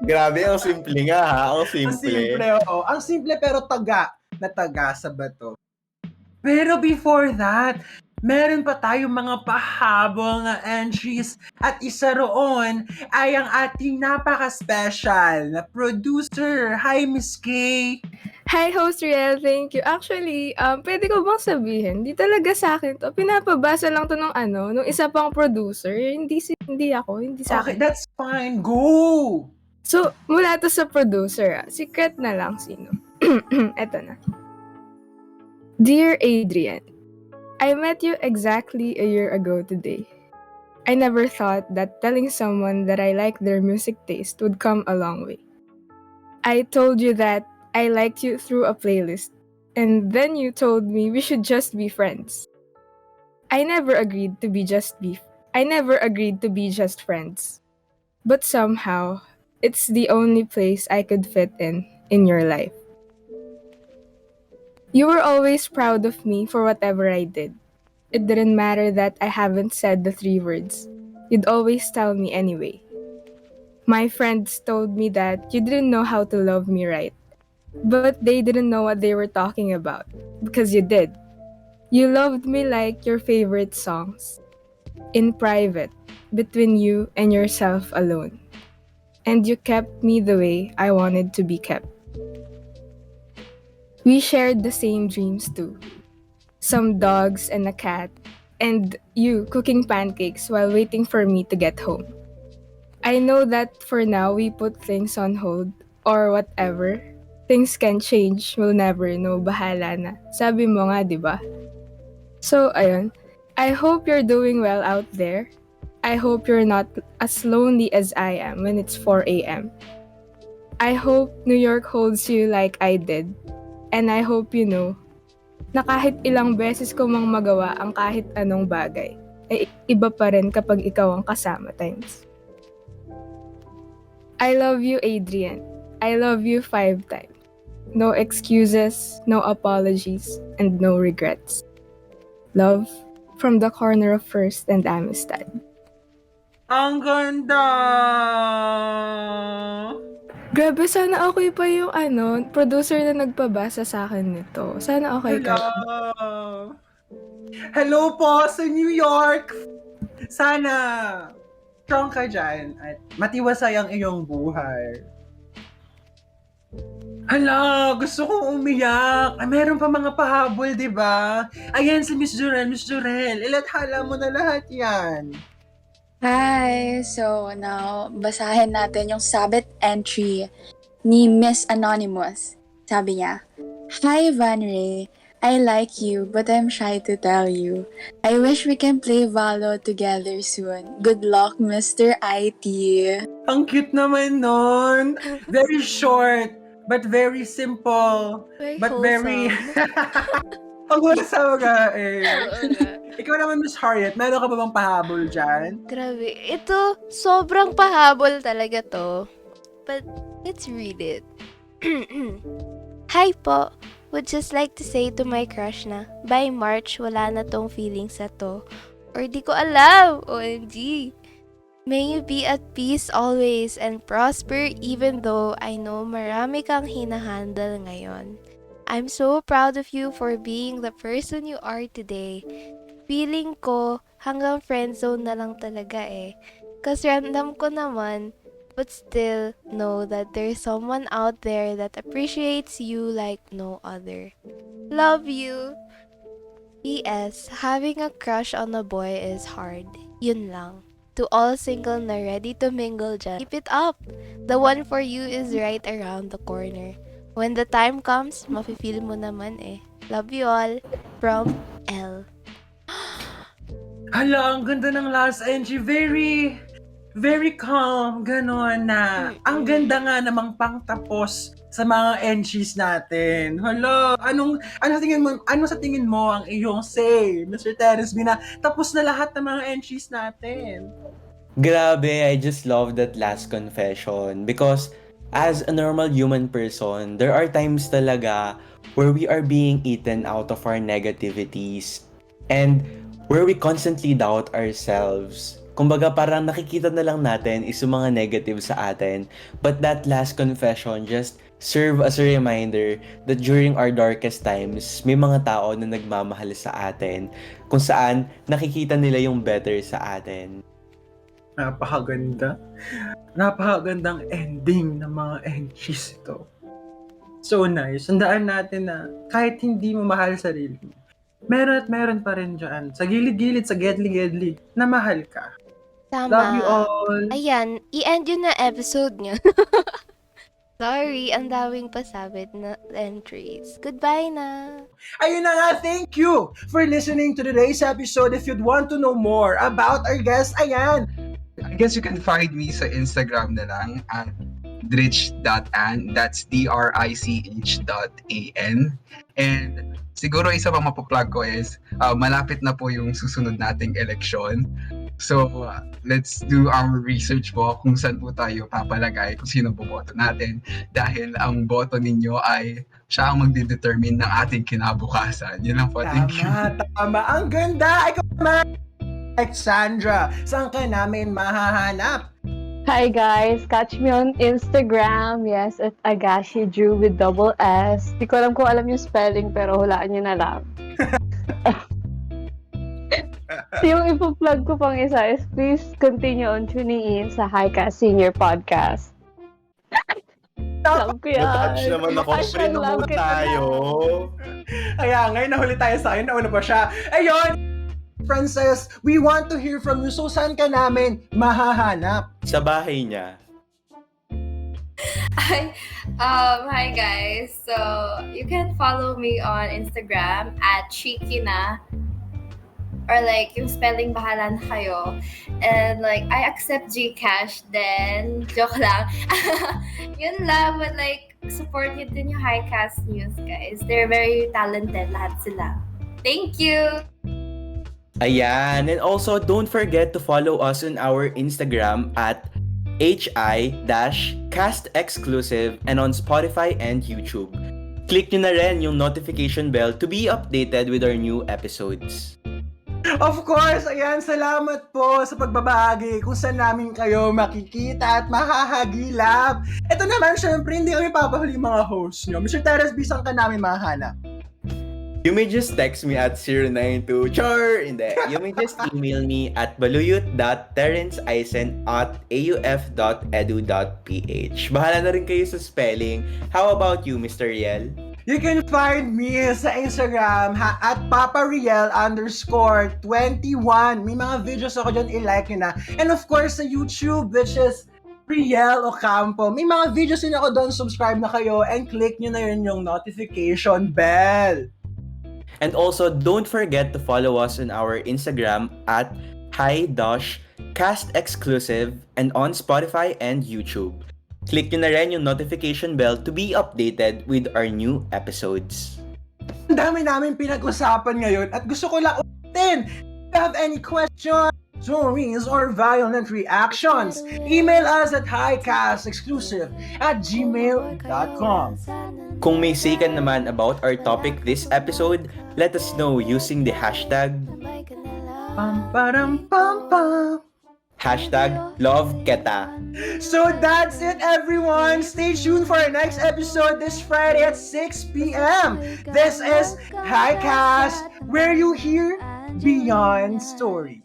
Grabe, ang simple nga ha. Ang Ang simple. simple, oo. Ang simple pero taga sa bato. Pero before that, meron pa tayong mga pahabol na entries at isa roon ay ang ating napaka-special na producer. Hi, Miss Kay! Hi, Host Riel. Thank you. Actually, pwede ko bang sabihin, di talaga sa akin to. Pinapabasa lang to nung isa pang producer. Hindi sa Okay, akin. that's fine. Go! So, mula to sa producer. Secret na lang sino. Eto na. Dear Adrian, I met you exactly a year ago today. I never thought that telling someone that I like their music taste would come a long way. I told you that I liked you through a playlist, and then you told me we should just be friends. I never agreed to be just friends. But somehow, it's the only place I could fit in your life. You were always proud of me for whatever I did. It didn't matter that I haven't said the 3 words. You'd always tell me anyway. My friends told me that you didn't know how to love me right. But they didn't know what they were talking about. Because you did. You loved me like your favorite songs. In private, between you and yourself alone. And you kept me the way I wanted to be kept. We shared the same dreams too. Some dogs and a cat, and you cooking pancakes while waiting for me to get home. I know that for now we put things on hold, or whatever. Things can change, we'll never know, bahala na. Sabi mo nga, di ba? So, ayun. I hope you're doing well out there. I hope you're not as lonely as I am when it's 4 a.m. I hope New York holds you like I did. And I hope you know na kahit ilang beses ko mang magawa ang kahit anong bagay, ay iba pa rin kapag ikaw ang kasama times. I love you, Adrian. I love you 5 times. No excuses, no apologies, and no regrets. Love from the corner of First and Amistad. Ang ganda! Grabe, sana okay pa yung producer na nagpabasa sa akin nito. Sana okay ka. Hello po sa New York! Sana strong ka dyan at matiwasay ang iyong buhay. Hala, gusto kong umiyak. Ay, meron pa mga pahabol, di ba? Ayan si Miss Jurelle. Ilathala mo na lahat yan. Hi! So, now, basahin natin yung sabit entry ni Miss Anonymous. Sabi niya, Hi, Van Ray. I like you, but I'm shy to tell you. I wish we can play Valo together soon. Good luck, Mr. IT. Ang cute naman nun. Very short, but very simple. But very... Ang wholesome nga eh. Ikaw naman, Miss Harriet, meron ka ba bang pahabol dyan? Grabe. Ito, sobrang pahabol talaga to. But, let's read it. Hi po. Would just like to say to my crush na, by March, wala na tong feelings sa to. Or di ko alam. OMG. May you be at peace always and prosper even though I know marami kang hinahandle ngayon. I'm so proud of you for being the person you are today. Feeling ko, hanggang friend zone na lang talaga eh. Cause random ko naman, but still know that there's someone out there that appreciates you like no other. Love you! P.S. Having a crush on a boy is hard. Yun lang. To all single na ready to mingle dyan, keep it up! The one for you is right around the corner. When the time comes, mafe-feel mo naman eh. Love you all. From L. Hala, ang ganda ng last entry. Very, very calm. Ganon na. Ang ganda nga namang pangtapos sa mga entries natin. Hala, ano sa tingin mo ang iyong say, Mr. Terence B, na tapos na lahat ng mga entries natin? Grabe, I just love that last confession because as a normal human person, there are times talaga where we are being eaten out of our negativities and where we constantly doubt ourselves. Kumbaga parang nakikita na lang natin is yung mga negative sa atin, but that last confession just serve as a reminder that during our darkest times, may mga tao na nagmamahal sa atin kung saan nakikita nila yung better sa atin. Napakaganda. Napakagandang ending ng mga entries ito. So nice. Tandaan natin na kahit hindi mo mahal sarili mo, meron at meron pa rin dyan, sa gilid-gilid, sa gedli-gedli, na mahal ka. Tama. Love you all. Ayan, i-end yun na episode niya. Sorry, ang daming pasabit na entries. Goodbye na! Ayun na nga, thank you for listening to today's episode. If you'd want to know more about our guest, ayan, I guess you can find me sa Instagram na lang at drich.an. That's drich.an. And siguro isa pang mapaplug ko is malapit na po yung susunod nating eleksyon. So, let's do our research po kung saan po tayo papalagay, kung sino boboto natin. Dahil ang boto ninyo ay siya ang magdedetermine ng ating kinabukasan. Yun lang po. Thank you. Tama. Ang ganda! Ikaw naman, Alexandra, saan ka namin mahahanap? Hi guys, catch me on Instagram. Yes, at agashidrew with double S. Di ko alam kung alam yung spelling pero hulaan nyo na lang. Yung ipo-plug ko pang isa is please continue on tuning in sa Highcast Senior Podcast. Love ko yan. Touch naman ako. Friend mo tayo. Kaya ngayon nahuli tayo sa akin. Nauna pa siya. Ayun! Francess, we want to hear from you. So, saan ka namin mahahanap? Sa bahay niya. Hi guys. So, you can follow me on Instagram at Shekinah. Or like, yung spelling bahala na kayo. And like, I accept Gcash then. Joke lang. Yun lang. But like, support nyo din yung Highcast News, guys. They're very talented. Lahat sila. Thank you! Ayan. And also, don't forget to follow us on our Instagram at hi-castexclusive and on Spotify and YouTube. Click nyo na rin yung notification bell to be updated with our new episodes. Of course, ayan, salamat po sa pagbabahagi kung saan namin kayo makikita at mahahagilap. Ito naman, syempre, hindi kami papahuli mga host nyo. Mr. Terence B, saan ka namin mahanap? You may just text me at 092 Char! Hindi. You may just email me at baluyut.terenceeisen@auf.edu.ph. Bahala na rin kayo sa spelling. How about you, Mr. Riel? You can find me sa Instagram at papariel_21. May mga videos ako dyan, i-like nyo na. And of course, sa YouTube, which is Riel Ocampo. May mga videos din ako doon, subscribe na kayo and click nyo na yun yung notification bell. And also, don't forget to follow us on our Instagram at hi-castexclusive and on Spotify and YouTube. Click nyo na rin yung notification bell to be updated with our new episodes. Ang dami namin pinag-usapan ngayon at gusto ko lang ulitin. If you have any questions, stories, or violent reactions, email us at highcastexclusive@gmail.com. Kung may say ka naman about our topic this episode, let us know using the hashtag #LoveKeta. So that's it, everyone. Stay tuned for our next episode this Friday at 6 p.m. This is Highcast, where you hear beyond stories.